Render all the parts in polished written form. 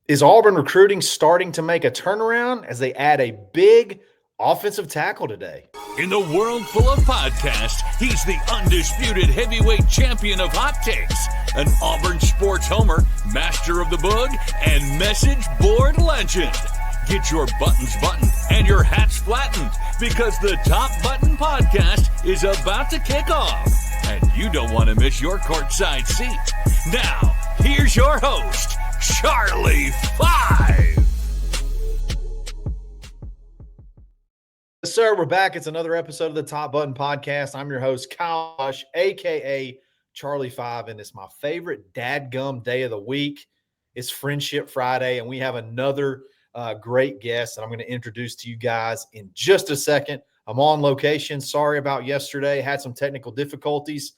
Is Auburn recruiting starting to make a turnaround as they add a big offensive tackle today? In the world full of podcasts, he's the undisputed heavyweight champion of hot takes, an Auburn sports homer, master of the boog, and message board legend. Get your buttons buttoned and your hats flattened because the Top Button Podcast is about to kick off. And you don't want to miss your courtside seat. Now, here's your host, Charlie 5. Yes, sir. We're back. It's another episode of the Top Button Podcast. I'm your host, Kyle Bush, a.k.a. Charlie 5, and it's my favorite dadgum day of the week. It's Friendship Friday, and we have another great guest that I'm going to introduce to you guys in just a second. I'm on location. Sorry about yesterday. Had some technical difficulties.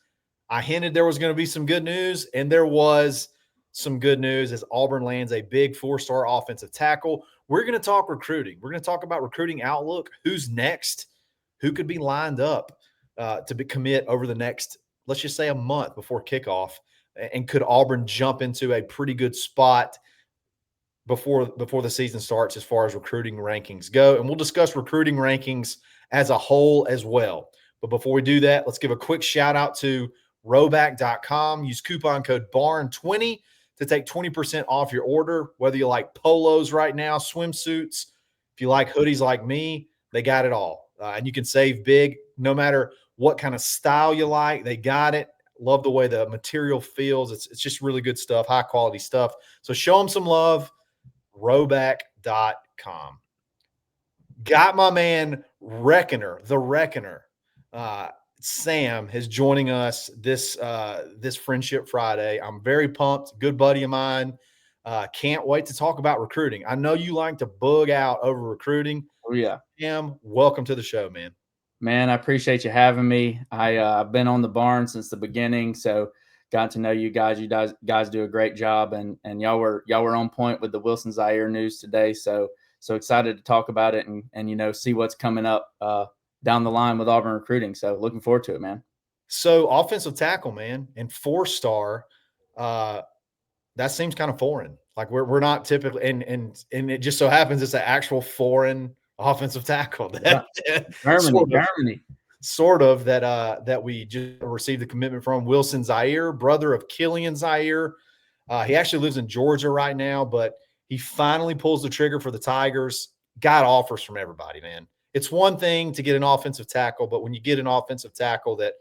I hinted there was going to be some good news, and there was some good news as Auburn lands a big 4-star offensive tackle. We're going to talk recruiting. We're going to talk about recruiting outlook, who's next, who could be lined up to commit over the next, let's just say, a month before kickoff, and could Auburn jump into a pretty good spot before the season starts as far as recruiting rankings go. And we'll discuss recruiting rankings as a whole as well. But before we do that, let's give a quick shout out to Rowback.com. Use coupon code BARN20 to take 20% off your order, whether you like polos right now, swimsuits, if you like hoodies like me, they got it all. And you can save big no matter what kind of style you like. They got it. Love the way the material feels. It's just really good stuff, high quality stuff. So show them some love. Rowback.com. Got my man Reckoner, the Reckoner. Sam is joining us this Friendship Friday. I'm very pumped. Good buddy of mine. Can't wait to talk about recruiting. I know you like to bug out over recruiting. Oh, yeah. Sam, welcome to the show, man. Man, I appreciate you having me. I've been on the barn since the beginning, so got to know you guys. You guys do a great job, and y'all were on point with the Wilson Zierer news today. So excited to talk about it and see what's coming up down the line with Auburn recruiting. So looking forward to it, man. So offensive tackle, man, and 4-star, that seems kind of foreign. Like we're not typically, and it just so happens it's an actual foreign offensive tackle. Germany. Sort of that we just received the commitment from Wilson Zierer, brother of Killian Zierer. He actually lives in Georgia right now, but he finally pulls the trigger for the Tigers. Got offers from everybody, man. It's one thing to get an offensive tackle, but when you get an offensive tackle that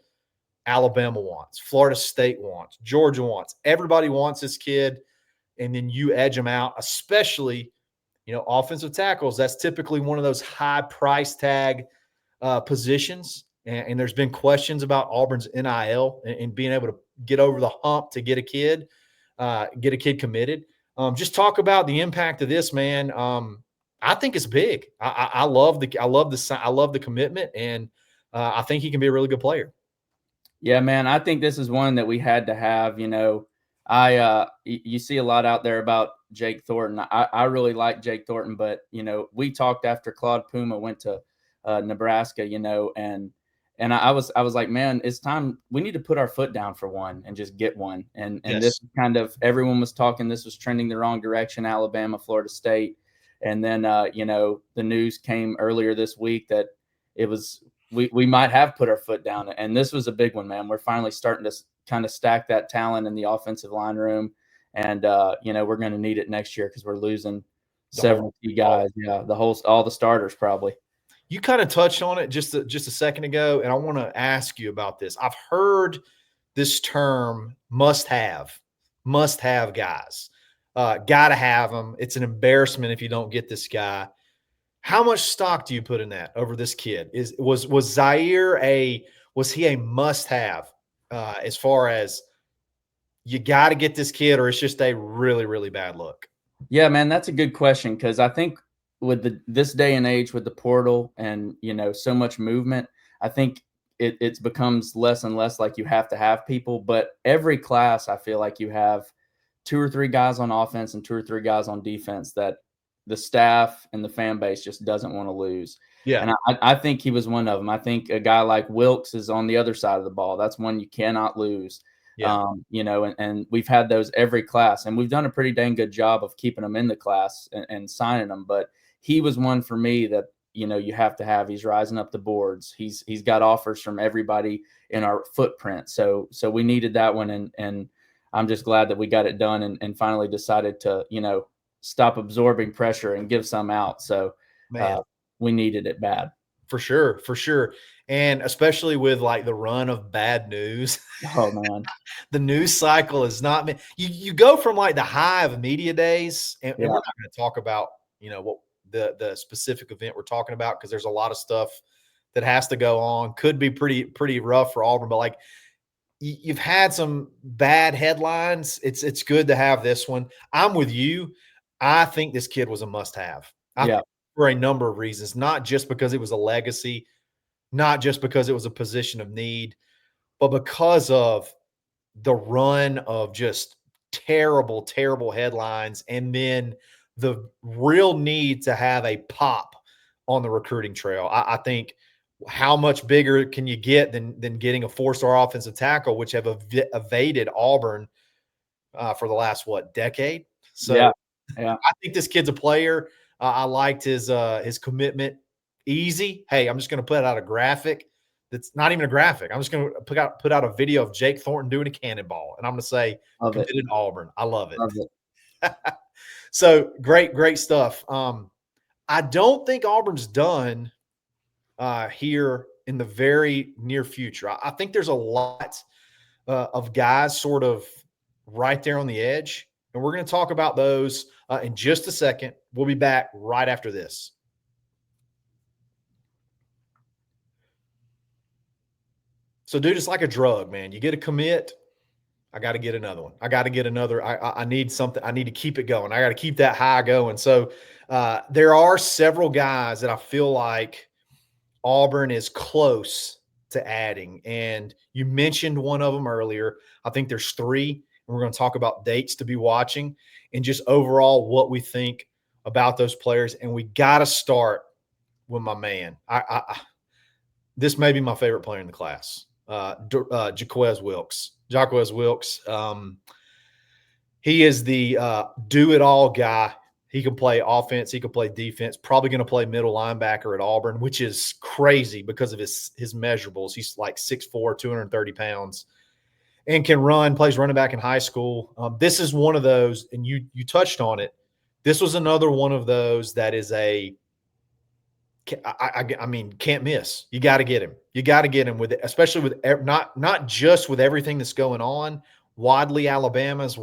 Alabama wants, Florida State wants, Georgia wants, everybody wants this kid, and then you edge them out, especially, offensive tackles. That's typically one of those high price tag positions. And there's been questions about Auburn's NIL and being able to get over the hump to get a kid committed. Just talk about the impact of this, man. I think it's big. I love the commitment, and I think he can be a really good player. Yeah, man. I think this is one that we had to have. You see a lot out there about Jake Thornton. I really like Jake Thornton, but we talked after Claude Puma went to Nebraska, and I was like, man, it's time. We need to put our foot down for one and just get one. And yes. This kind of everyone was talking. This was trending the wrong direction. Alabama, Florida State. And then, the news came earlier this week that it was we might have put our foot down. And this was a big one, man. We're finally starting to kind of stack that talent in the offensive line room. And, we're going to need it next year because we're losing several key guys. Yeah, all the starters probably. You kind of touched on it just a second ago, and I want to ask you about this. I've heard this term must-have guys. Got to have them. It's an embarrassment if you don't get this guy. How much stock do you put in that over this kid? Was Zierer a must-have as far as you got to get this kid, or it's just a really, really bad look? Yeah, man, that's a good question because I think with this day and age with the portal and so much movement, I think it becomes less and less like you have to have people. But every class, I feel like you have 2 or 3 guys on offense and 2 or 3 guys on defense that the staff and the fan base just doesn't want to lose. Yeah. And I think he was one of them. I think a guy like Wilkes is on the other side of the ball. That's one you cannot lose. Yeah. And we've had those every class, and we've done a pretty dang good job of keeping them in the class and signing them. But he was one for me that, you have to have. He's rising up the boards. He's got offers from everybody in our footprint. So we needed that one. And I'm just glad that we got it done and finally decided to, stop absorbing pressure and give some out. So we needed it bad. For sure. For sure. And especially with like the run of bad news. Oh man. The news cycle is not you go from like the high of media days, and we're not going to talk about, what the specific event we're talking about, because there's a lot of stuff that has to go on. Could be pretty rough for Auburn, but like you've had some bad headlines. It's good to have this one. I'm with you. I think this kid was a must-have. For a number of reasons, not just because it was a legacy, not just because it was a position of need, but because of the run of just terrible, terrible headlines, and then the real need to have a pop on the recruiting trail. I think how much bigger can you get than getting a 4-star offensive tackle, which have evaded Auburn for the last, decade? So I think this kid's a player. I liked his commitment. Easy. Hey, I'm just going to put out a graphic that's not even a graphic. I'm just going to put out a video of Jake Thornton doing a cannonball, and I'm going to say committed to Auburn. I love it. So great stuff. I don't think Auburn's done here in the very near future. I think there's a lot of guys sort of right there on the edge, and we're going to talk about those in just a second. We'll be back right after this. So, dude, it's like a drug, man. You get a commit, I got to get another one. I got to get another. I need something. I need to keep it going. I got to keep that high going. So there are several guys that I feel like Auburn is close to adding. And you mentioned one of them earlier. I think there's 3. And we're going to talk about dates to be watching and just overall what we think about those players. And we got to start with my man. This may be my favorite player in the class. Jaquez Wilkes. He is the do-it-all guy. He can play offense. He can play defense. Probably going to play middle linebacker at Auburn, which is crazy because of his measurables. He's like 6'4", 230 pounds, and can run. Plays running back in high school. This is one of those, and you touched on it. This was another one of those that is I mean, can't miss. You got to get him. You got to get him with it, especially with not just with everything that's going on. Wadley, Alabama is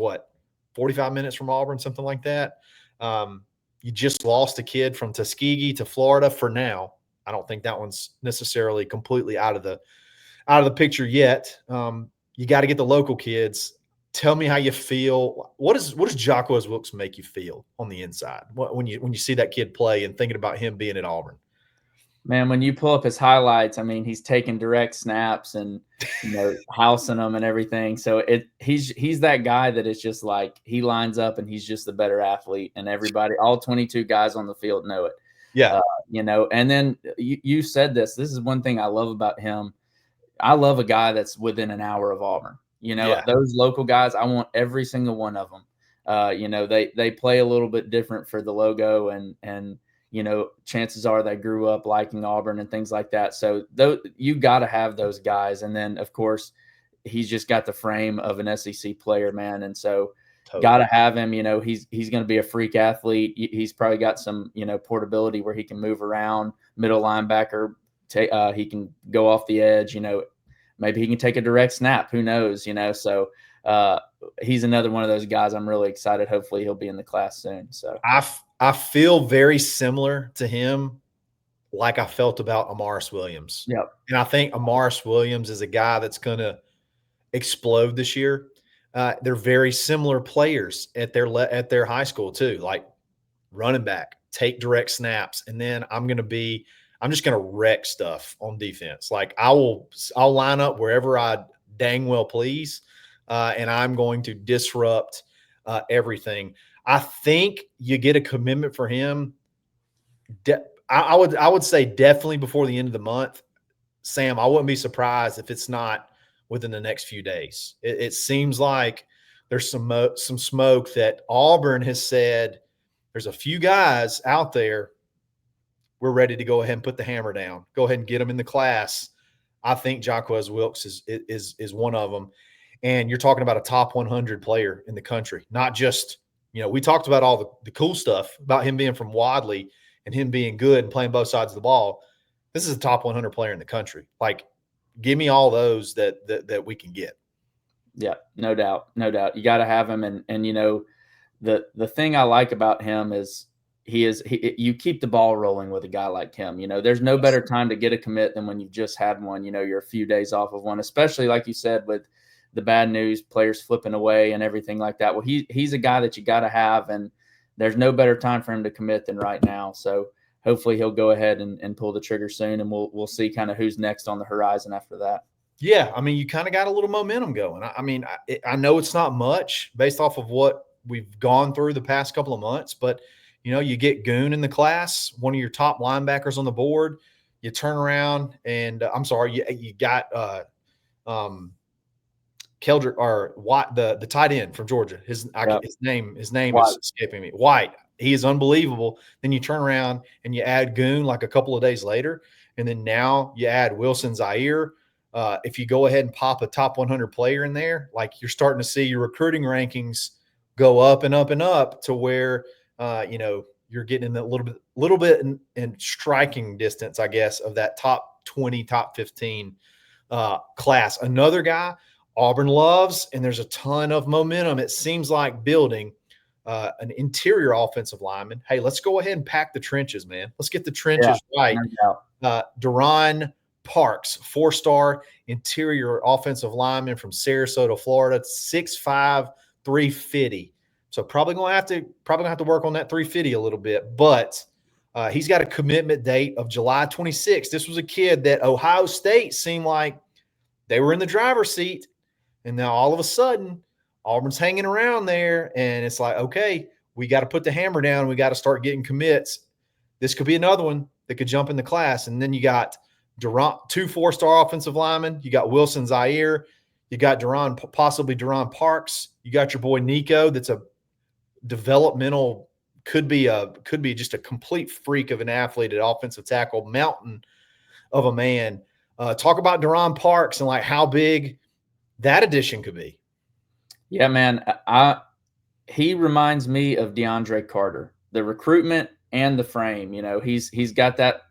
45 minutes from Auburn, something like that. You just lost a kid from Tuskegee to Florida for now. I don't think that one's necessarily completely out of the picture yet. You got to get the local kids. Tell me how you feel. What does Jaquez Wilkes make you feel on the inside when you see that kid play and thinking about him being at Auburn? Man, when you pull up his highlights, I mean, he's taking direct snaps and housing them and everything. So he's that guy that is just like he lines up and he's just the better athlete, and all 22 guys on the field know it. Yeah, And then you said this. This is one thing I love about him. I love a guy that's within an hour of Auburn. Those local guys, I want every single one of them. They play a little bit different for the logo and chances are they grew up liking Auburn and things like that. So you got to have those guys. And then, of course, he's just got the frame of an SEC player, man. And so got to have him. He's going to be a freak athlete. He's probably got some, portability where he can move around, middle linebacker. He can go off the edge. Maybe he can take a direct snap. Who knows? So he's another one of those guys I'm really excited. Hopefully he'll be in the class soon. So I feel very similar to him, like I felt about Amaris Williams. Yep. And I think Amaris Williams is a guy that's going to explode this year. They're very similar players at their high school too, like running back, take direct snaps, and then I'm just going to wreck stuff on defense. Like I'll line up wherever I dang well please, and I'm going to disrupt everything. I think you get a commitment for him. I would say definitely before the end of the month. Sam, I wouldn't be surprised if it's not within the next few days. It seems like there's some smoke that Auburn has said there's a few guys out there. We're ready to go ahead and put the hammer down. Go ahead and get them in the class. I think Jaquez Wilkes is one of them. And you're talking about a top 100 player in the country, not just, we talked about all the cool stuff about him being from Wadley and him being good and playing both sides of the ball. This is a top 100 player in the country. Like, give me all those that we can get. Yeah, no doubt. No doubt. You got to have him. And the thing I like about him is you keep the ball rolling with a guy like him. There's no better time to get a commit than when you've just had one. You're a few days off of one, especially like you said, with the bad news, players flipping away and everything like that. Well, he's a guy that you got to have, and there's no better time for him to commit than right now. So hopefully he'll go ahead and pull the trigger soon, and we'll see kind of who's next on the horizon after that. Yeah, I mean, you kind of got a little momentum going. I know it's not much based off of what we've gone through the past couple of months, but you get Goon in the class, one of your top linebackers on the board. You turn around and you got Keldrick or White, the tight end from Georgia. His name White. Is escaping me. White. He is unbelievable. Then you turn around and you add Goon like a couple of days later, and then now you add Wilson Zierer. If you go ahead and pop a top 100 player in there, like, you're starting to see your recruiting rankings go up and up and up to where you're getting in a little bit in striking distance, I guess, of that top 20, top 15 class. Another guy Auburn loves, and there's a ton of momentum, it seems like, building an interior offensive lineman. Hey, let's go ahead and pack the trenches, man. Let's get the trenches right. Duron Parks, 4-star interior offensive lineman from Sarasota, Florida, 6'5", 350. So probably gonna have to work on that 350 a little bit, but he's got a commitment date of July 26th. This was a kid that Ohio State seemed like they were in the driver's seat, and now all of a sudden Auburn's hanging around there, and it's like, okay, we got to put the hammer down. We got to start getting commits. This could be another one that could jump in the class. And then you got two 4-star offensive linemen. You got Wilson Zierer. You got possibly Duron Parks. You got your boy Nico. That's a developmental, could be just a complete freak of an athlete at offensive tackle, mountain of a man. Talk about Duron Parks and like how big that addition could be. Yeah, man. He reminds me of DeAndre Carter, the recruitment and the frame. He's got that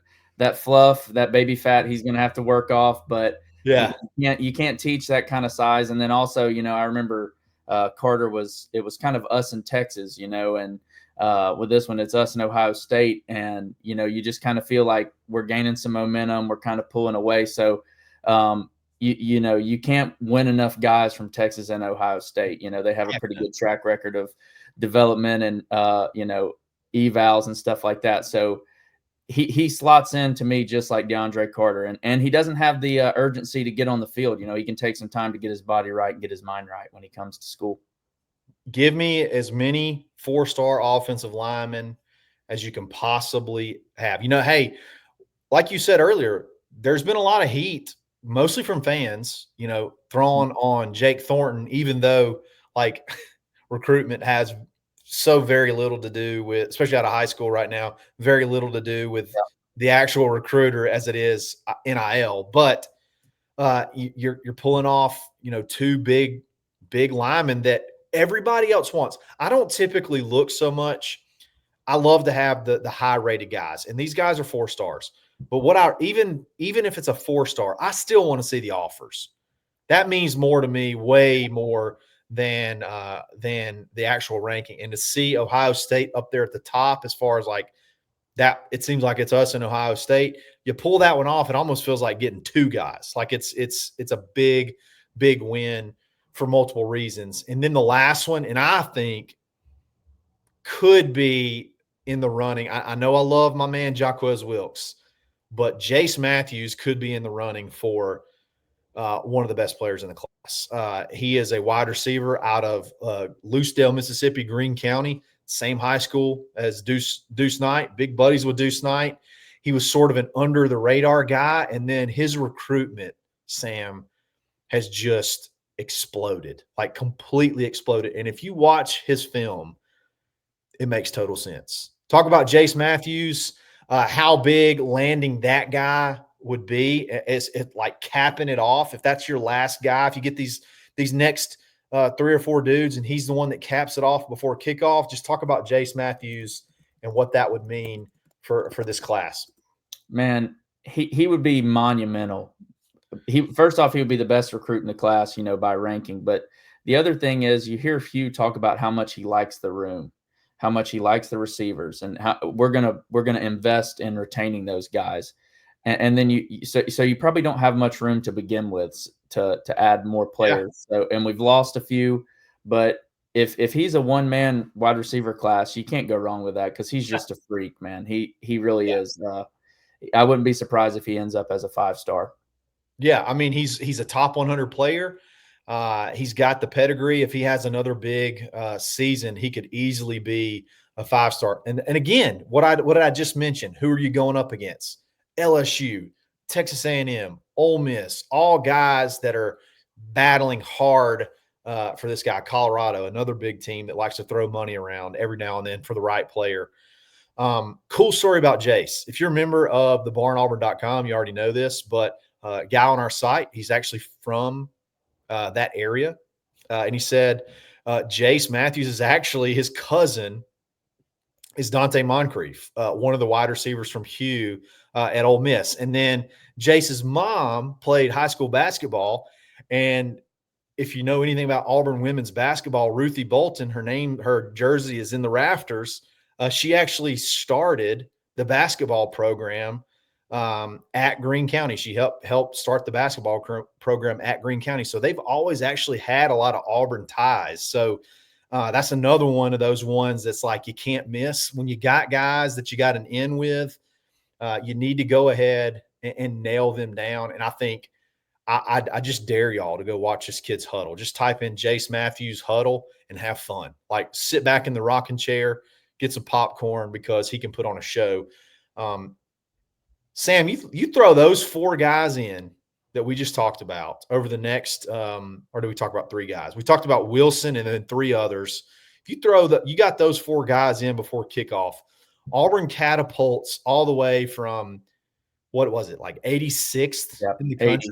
fluff, that baby fat he's going to have to work off, but yeah, you can't teach that kind of size. And then also, I remember Carter it was kind of us in Texas, and with this one, it's us in Ohio State. And, you just kind of feel like we're gaining some momentum. We're kind of pulling away. So, you can't win enough guys from Texas and Ohio State. They have a pretty good track record of development and, evals and stuff like that. So he slots in to me just like DeAndre Carter, and he doesn't have the urgency to get on the field. He can take some time to get his body right and get his mind right when he comes to school. Give me as many 4-star offensive linemen as you can possibly have. Hey, like you said earlier, there's been a lot of heat, mostly from fans, thrown on Jake Thornton, even though like recruitment has so very little to do with, especially out of high school right now, very little to do with the actual recruiter as it is NIL. But you're pulling off, two big linemen that everybody else wants. I don't typically look so much. I love to have the high rated guys, and these guys are 4 stars. But even if it's a 4-star, I still want to see the offers. That means more to me, way more than the actual ranking. And to see Ohio State up there at the top, as far as like that, it seems like it's us in Ohio State. You pull that one off, it almost feels like getting 2 guys. Like it's a big win for multiple reasons. And then the last one, and I think could be in the running. I know I love my man Jaquez Wilkes, but Jace Matthews could be in the running for one of the best players in the class. He is a wide receiver out of Loosedale, Mississippi, Greene County, same high school as Deuce Knight, big buddies with Deuce Knight. He was sort of an under-the-radar guy, and then his recruitment, Sam, has just exploded, like completely exploded. And if you watch his film, it makes total sense. Talk about Jace Matthews, how big landing that guy would be. It's like capping it off. If that's your last guy, if you get these next 3 or 4 dudes and he's the one that caps it off before kickoff, just talk about Jace Matthews and what that would mean for this class. Man, he would be monumental. First off, he would be the best recruit in the class, by ranking. But the other thing is, you hear Hugh talk about how much he likes the room, how much he likes the receivers, and how we're gonna invest in retaining those guys. And then so you probably don't have much room to begin with to add more players. Yeah. So, and we've lost a few, but if he's a one-man wide receiver class, you can't go wrong with that because he's just a freak, man. He really is. I wouldn't be surprised if he ends up as a 5-star. Yeah, I mean, he's a top 100 player. He's got the pedigree. If he has another big season, he could easily be a 5-star. And again, what did I just mention? Who are you going up against? LSU, Texas A&M, Ole Miss, all guys that are battling hard for this guy. Colorado, another big team that likes to throw money around every now and then for the right player. Cool story about Jace. If you're a member of the barnauburn.com, you already know this, but guy on our site, he's actually from that area. And he said Jace Matthews is actually his cousin is Dante Moncrief, one of the wide receivers from Hugh at Ole Miss. And then Jace's mom played high school basketball. And if you know anything about Auburn women's basketball, Ruthie Bolton, her jersey is in the rafters. She actually started the basketball program at Greene County. She helped start the basketball program at Greene County. So they've always actually had a lot of Auburn ties. So that's another one of those ones that's like you can't miss. When you got guys that you got an in with, you need to go ahead and nail them down. And I think I just dare y'all to go watch this kid's huddle. Just type in Jace Matthews huddle and have fun. Like sit back in the rocking chair, get some popcorn because he can put on a show. Sam, you throw those 4 guys in that we just talked about over the next, or do we talk about 3 guys? We talked about Wilson and then 3 others. If you got those 4 guys in before kickoff, Auburn catapults all the way from what was it, like 86th in the country?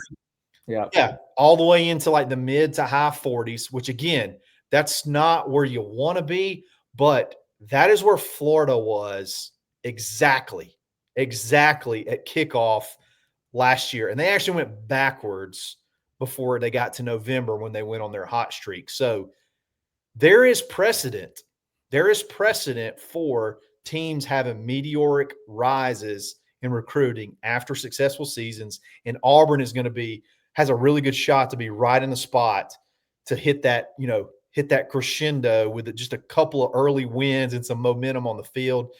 Yeah, all the way into like the mid to high 40s, which again, that's not where you want to be, but that is where Florida was exactly at kickoff last year. And they actually went backwards before they got to November when they went on their hot streak. So there is precedent. There is precedent for teams having meteoric rises in recruiting after successful seasons. And Auburn has a really good shot to be right in the spot to hit that crescendo with just a couple of early wins and some momentum on the field.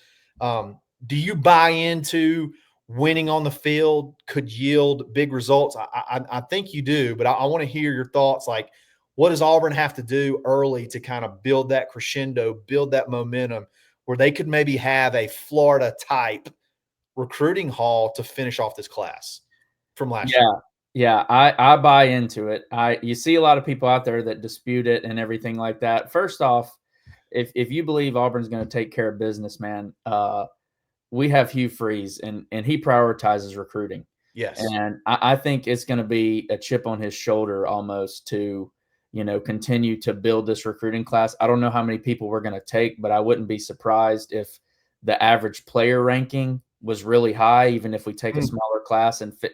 Do you buy into winning on the field could yield big results? I think you do, but I want to hear your thoughts. Like, what does Auburn have to do early to kind of build that crescendo, build that momentum where they could maybe have a Florida type recruiting haul to finish off this class from last year? Yeah, I buy into it. You see a lot of people out there that dispute it and everything like that. First off, if you believe Auburn's going to take care of business, man, we have Hugh Freeze, and he prioritizes recruiting. Yes. And I think it's going to be a chip on his shoulder almost to, continue to build this recruiting class. I don't know how many people we're going to take, but I wouldn't be surprised if the average player ranking was really high, even if we take a smaller class and fit,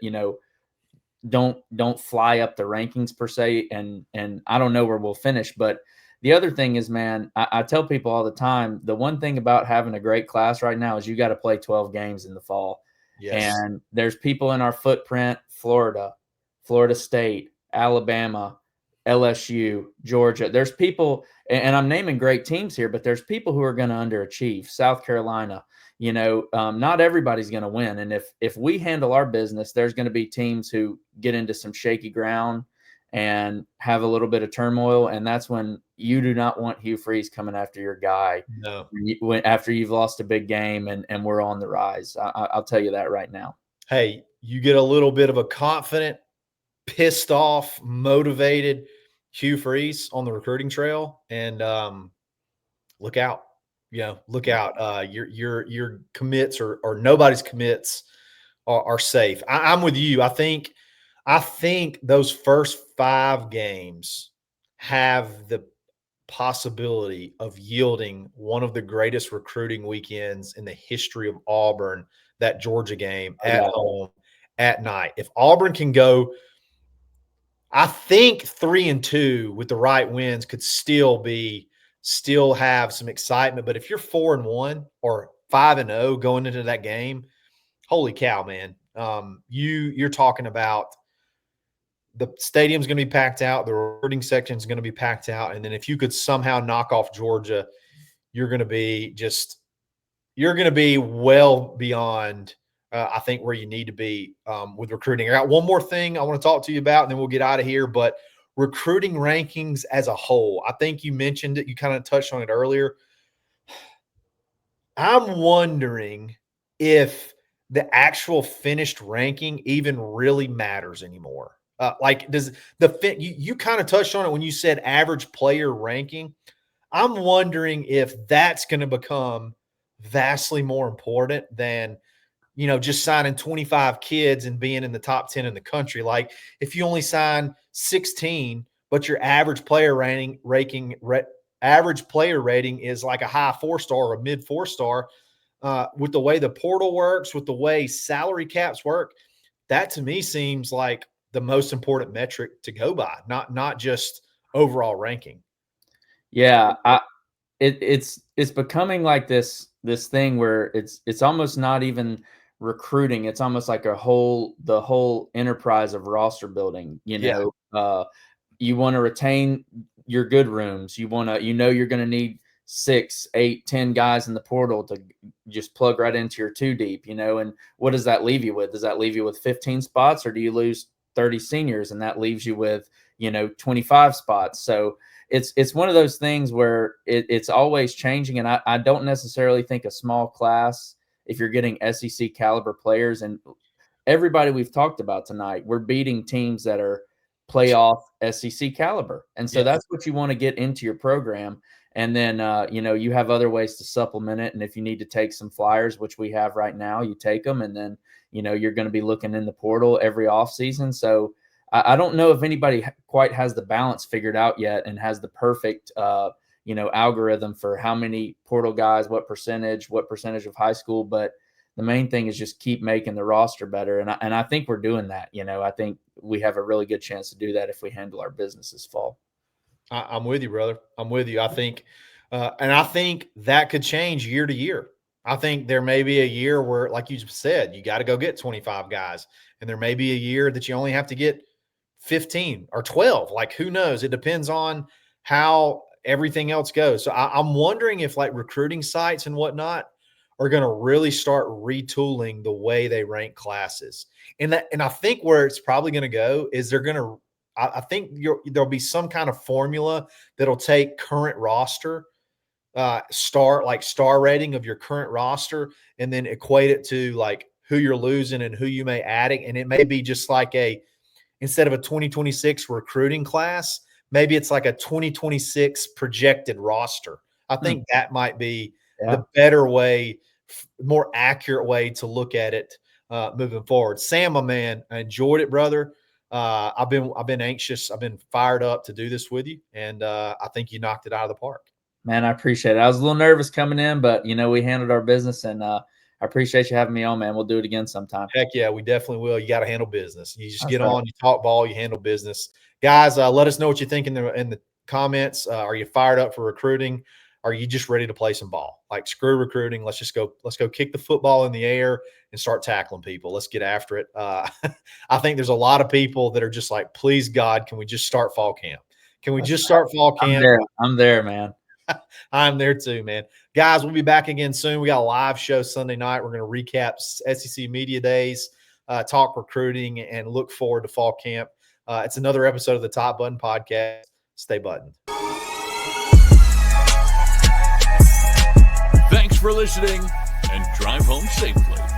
don't fly up the rankings per se. And I don't know where we'll finish, but the other thing is, man, I tell people all the time, the one thing about having a great class right now is you got to play 12 games in the fall. Yes. And there's people in our footprint, Florida State, Alabama, LSU, Georgia. There's people, and I'm naming great teams here, but there's people who are going to underachieve. South Carolina, not everybody's going to win. And if we handle our business, there's going to be teams who get into some shaky ground and have a little bit of turmoil. And that's when you do not want Hugh Freeze coming after your guy. No. After you've lost a big game and we're on the rise. I'll tell you that right now. Hey, you get a little bit of a confident pissed off, motivated Hugh Freeze on the recruiting trail, and look out. Look out. Your commits or nobody's commits are safe. I'm with you. I think those first 5 games have the possibility of yielding one of the greatest recruiting weekends in the history of Auburn, that Georgia game at home at night. If Auburn can go, I think 3-2 with the right wins could still have some excitement. But if you're 4-1 or 5-0 going into that game, holy cow, man. You're talking about the stadium's going to be packed out. The recruiting section is going to be packed out. And then if you could somehow knock off Georgia, you're going to be well beyond, I think, where you need to be with recruiting. I got one more thing I want to talk to you about, and then we'll get out of here. But recruiting rankings as a whole, I think you mentioned it. You kind of touched on it earlier. I'm wondering if the actual finished ranking even really matters anymore. Does you kind of touched on it when you said average player ranking. I'm wondering if that's going to become vastly more important than, just signing 25 kids and being in the top 10 in the country. Like if you only sign 16, but your average player rating is like a high 4-star or a mid 4-star, with the way the portal works, with the way salary caps work, that to me seems like the most important metric to go by, not just overall ranking. Yeah, it's becoming like this thing where it's almost not even recruiting. It's almost like the whole enterprise of roster building. You want to retain your good rooms. You're going to need 6, 8, 10 guys in the portal to just plug right into your 2 deep, and what does that leave you with? Does that leave you with 15 spots, or do you lose 30 seniors and that leaves you with, 25 spots? So it's one of those things where it's always changing. And I don't necessarily think a small class, if you're getting SEC caliber players, and everybody we've talked about tonight, we're beating teams that are playoff SEC caliber. And so that's what you want to get into your program. And then, you have other ways to supplement it. And if you need to take some flyers, which we have right now, you take them. And then, you're going to be looking in the portal every offseason. So I don't know if anybody quite has the balance figured out yet and has the perfect, algorithm for how many portal guys, what percentage of high school. But the main thing is just keep making the roster better. And I think we're doing that. I think we have a really good chance to do that if we handle our business this fall. I'm with you, brother. I'm with you. I think, I think that could change year to year. I think there may be a year where, like you said, you got to go get 25 guys. And there may be a year that you only have to get 15 or 12. Like, who knows? It depends on how everything else goes. So I'm wondering if recruiting sites and whatnot are going to really start retooling the way they rank classes. And I think where it's probably going to go is I think there'll be some kind of formula that'll take current roster, star rating of your current roster, and then equate it to who you're losing and who you may adding. And it may be just instead of a 2026 recruiting class, maybe it's like a 2026 projected roster. I think that might be the better way, more accurate way to look at it moving forward. Sam, my man, I enjoyed it, brother. I've been anxious. I've been fired up to do this with you, and I think you knocked it out of the park. Man, I appreciate it. I was a little nervous coming in, but we handled our business, and I appreciate you having me on, man. We'll do it again sometime. Heck yeah, we definitely will. You got to handle business. You just get on, you talk ball, you handle business. Guys, let us know what you think in the comments. Are you fired up for recruiting? Are you just ready to play some ball? Screw recruiting. Let's go kick the football in the air and start tackling people. Let's get after it. I think there's a lot of people that are just please God, can we just start fall camp? Can we just start fall camp? I'm there, man. I'm there too, man. Guys, we'll be back again soon. We got a live show Sunday night. We're going to recap SEC Media Days, talk recruiting, and look forward to fall camp. It's another episode of the Top Button Podcast. Stay buttoned. Thanks for listening, and drive home safely.